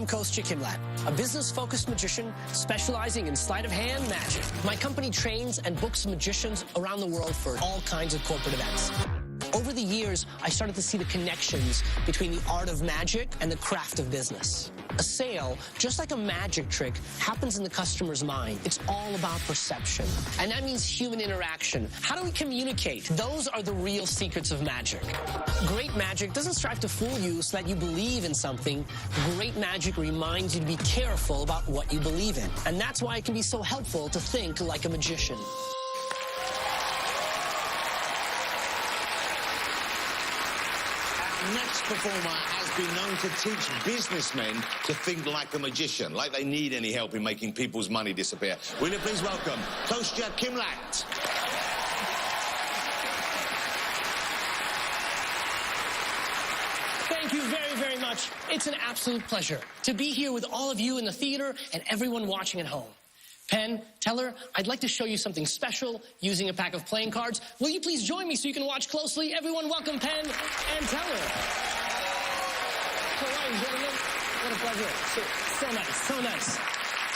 I'm Coach Jillette, a business-focused magician specializing in sleight of hand magic. My company trains and books magicians around the world for all kinds of corporate events. Over the years, I started to see the connections between the art of magic and the craft of business. A sale, just like a magic trick, happens in the customer's mind. It's all about perception. And that means human interaction. How do we communicate? Those are the real secrets of magic. Great magic doesn't strive to fool you so that you believe in something. Great magic reminds you to be careful about what you believe in. And that's why it can be so helpful to think like a magician. Next performer has been known to teach businessmen to think like a magician, like they need any help in making people's money disappear. Will you please welcome Coach Jillette. Thank you very, very much. It's an absolute pleasure to be here with all of you in the theater and everyone watching at home. Penn Teller, I'd like to show you something special using a pack of playing cards. Will you please join me so you can watch closely? Everyone welcome Penn and Teller. All right, gentlemen. What a pleasure. So nice, so nice.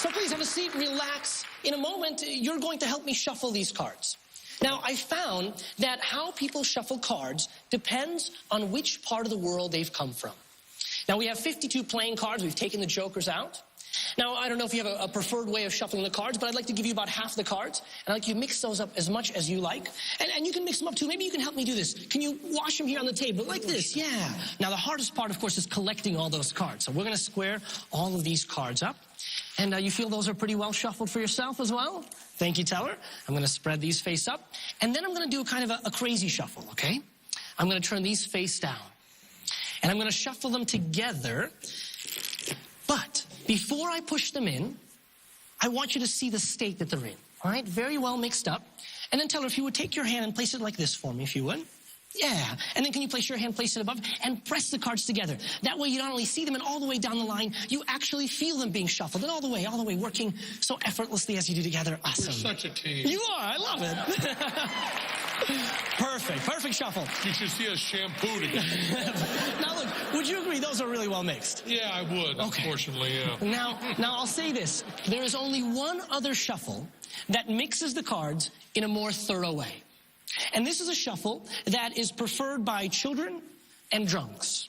So please have a seat, relax. In a moment, you're going to help me shuffle these cards. Now, I found that how people shuffle cards depends on which part of the world they've come from. Now, we have 52 playing cards. We've taken the jokers out. Now, I don't know if you have a preferred way of shuffling the cards, but I'd like to give you about half the cards, and I'd like you to mix those up as much as you like. And you can mix them up, too. Maybe you can help me do this. Can you wash them here on the table like this? Yeah. Now, the hardest part, of course, is collecting all those cards. So we're going to square all of these cards up. And you feel those are pretty well shuffled for yourself as well? Thank you, Teller. I'm going to spread these face up. And then I'm going to do a kind of a crazy shuffle, okay? I'm going to turn these face down. And I'm going to shuffle them together. But before I push them in, I want you to see the state that they're in. All right? Very well mixed up. And then, Teller, if you would take your hand and place it like this for me, if you would. Yeah. And then can you place your hand, place it above, and press the cards together. That way you not only see them, and all the way down the line, you actually feel them being shuffled. And all the way, working so effortlessly as you do together. Awesome. We're such a team. You are. I love it. Perfect shuffle. You should see us shampoo together. Now look, would you agree those are really well mixed? Yeah, I would, okay. Unfortunately, yeah. Now I'll say this. There is only one other shuffle that mixes the cards in a more thorough way. And this is a shuffle that is preferred by children and drunks.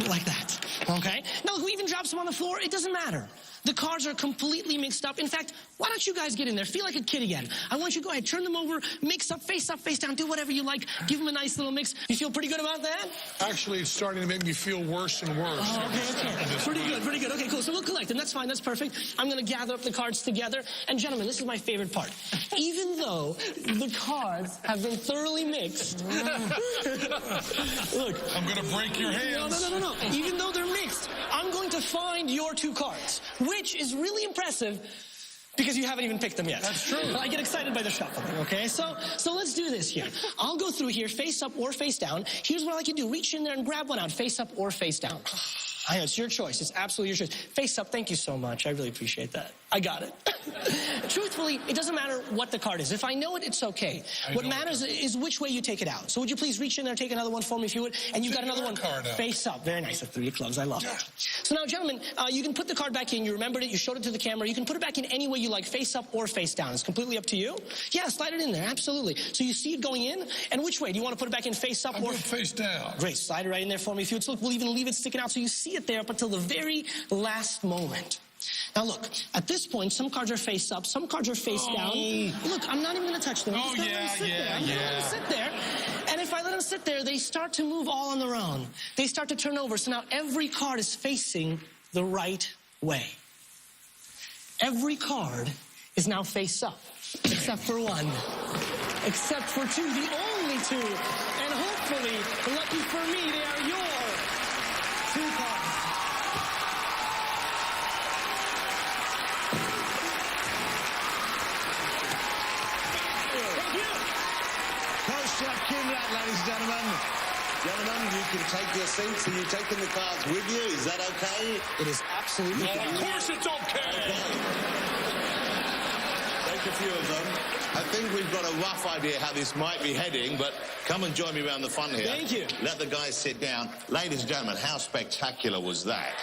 Like that, okay? Now, look, we even drop some on the floor. It doesn't matter. The cards are completely mixed up. In fact, why don't you guys get in there? Feel like a kid again. I want you to go ahead, turn them over, mix up, face down, do whatever you like. Give them a nice little mix. You feel pretty good about that? Actually, it's starting to make me feel worse and worse. Oh, okay. Pretty good. Okay, cool. So we'll collect them. That's fine. That's perfect. I'm going to gather up the cards together. And gentlemen, this is my favorite part. Even though the cards have been thoroughly mixed. Look. I'm going to break your hands. No. Even though they're mixed, I'm going to find your two cards, which is really impressive because you haven't even picked them yet. That's true. I get excited by the shuffling, okay? So let's do this here. I'll go through here, face up or face down. Here's what I like you to do. Reach in there and grab one out, face up or face down. I know, it's your choice. It's absolutely your choice. Face up, thank you so much. I really appreciate that. I got it. Truthfully, it doesn't matter what the card is. If I know it, it's okay. What matters is which way you take it out. So would you please reach in there and take another one for me if you would? And you got another one face up. Very nice. That's 3 clubs. I love it. So now, gentlemen, you can put the card back in. You remembered it. You showed it to the camera. You can put it back in any way you like, face up or face down. It's completely up to you. Yeah, slide it in there. Absolutely. So you see it going in. And which way? Do you want to put it back in face up or face down? Great. Slide it right in there for me if you would. So look, we'll even leave it sticking out so you see it there up until the very last moment. Now look, at this point, some cards are face up, some cards are face down. Look, I'm not even going to touch them. I'm just going to let them sit there. And if I let them sit there, they start to move all on their own. They start to turn over. So now every card is facing the right way. Every card is now face up, except for one. Except for two, the only two. And hopefully, lucky for me, they are your two cards. Jillette, ladies and gentlemen. Gentlemen, you can take your seats. Are you taking the cards with you? Is that okay? It is absolutely okay. Of course it's okay. Take a few of them. I think we've got a rough idea how this might be heading, but come and join me around the fun here. Thank you. Let the guys sit down. Ladies and gentlemen, how spectacular was that?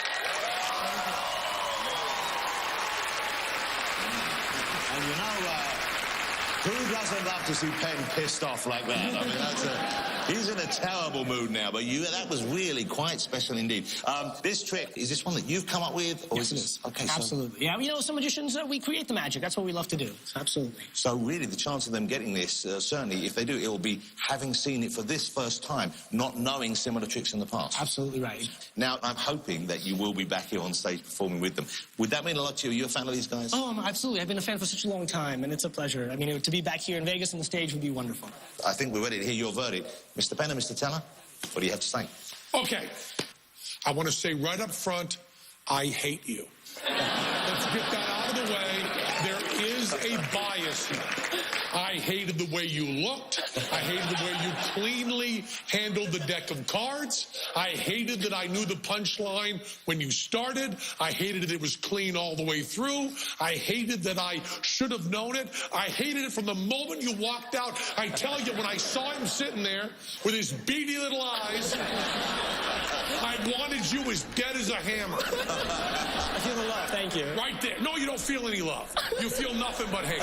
And you know, who doesn't love to see Penn pissed off like that? I mean, he's in a terrible mood now, but that was really quite special indeed. This trick, is this one that you've come up with? Or Yes, is it this... is. Okay, Absolutely. Yeah, you know, some magicians, we create the magic. That's what we love to do. Absolutely. So really, the chance of them getting this, certainly, if they do, it will be having seen it for this first time, not knowing similar tricks in the past. Absolutely right. Now, I'm hoping that you will be back here on stage performing with them. Would that mean a lot to you? Are you a fan of these guys? Oh, absolutely. I've been a fan for such a long time, and it's a pleasure. I mean, to be back here in Vegas on the stage would be wonderful. I think we're ready to hear your verdict. Mr. Penn and Mr. Teller, what do you have to say? Okay. I want to say right up front, I hate you. Let's get that out of the way. There is a bias here. I hated the way you looked. I hated the way you cleanly handled the deck of cards. I hated that I knew the punchline when you started. I hated that it was clean all the way through. I hated that I should have known it. I hated it from the moment you walked out. I tell you, when I saw him sitting there with his beady little eyes, I wanted you as dead as a hammer. I feel the love. Thank you. Right there. No, you don't feel any love. You feel nothing but hate.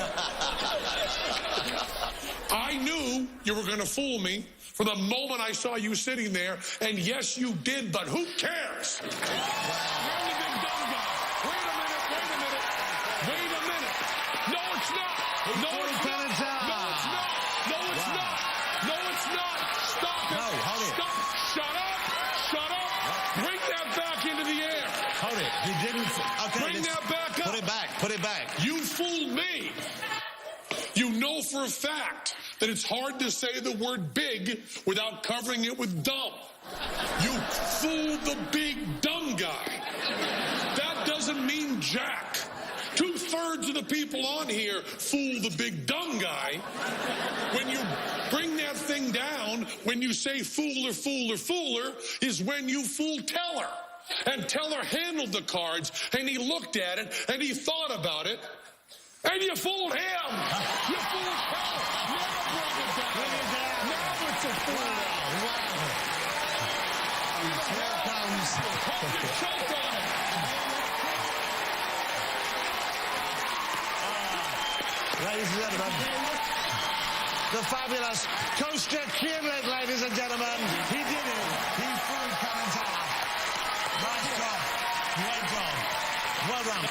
I knew you were going to fool me from the moment I saw you sitting there, and yes, you did, but who cares? You're the big dumb guy. Wait a minute. Wait a minute. No, it's not. No, it's not. No, it's not. No, it's not. No, it's not. Stop it. No, hold it. Stop. Shut up. Shut up. Bring that back into the air. Hold it. You didn't... Okay, Bring that back up. Put it back. Put it back. You fooled me. You know for a fact that it's hard to say the word big without covering it with dumb. You fooled the big dumb guy. That doesn't mean jack. 2/3 of the people on here fool the big dumb guy. When you bring that thing down, when you say fooler, fooler, fooler, is when you fool Teller. And Teller handled the cards, and he looked at it, and he thought about it, and you fooled him. You fooled Teller. Now bring it down. Now it's a fool. Here comes... Choke on it. Ladies and gentlemen, the fabulous Coach Jillette, ladies and gentlemen. He did it. He fooled Penn Teller. Nice job. Great job. Well done.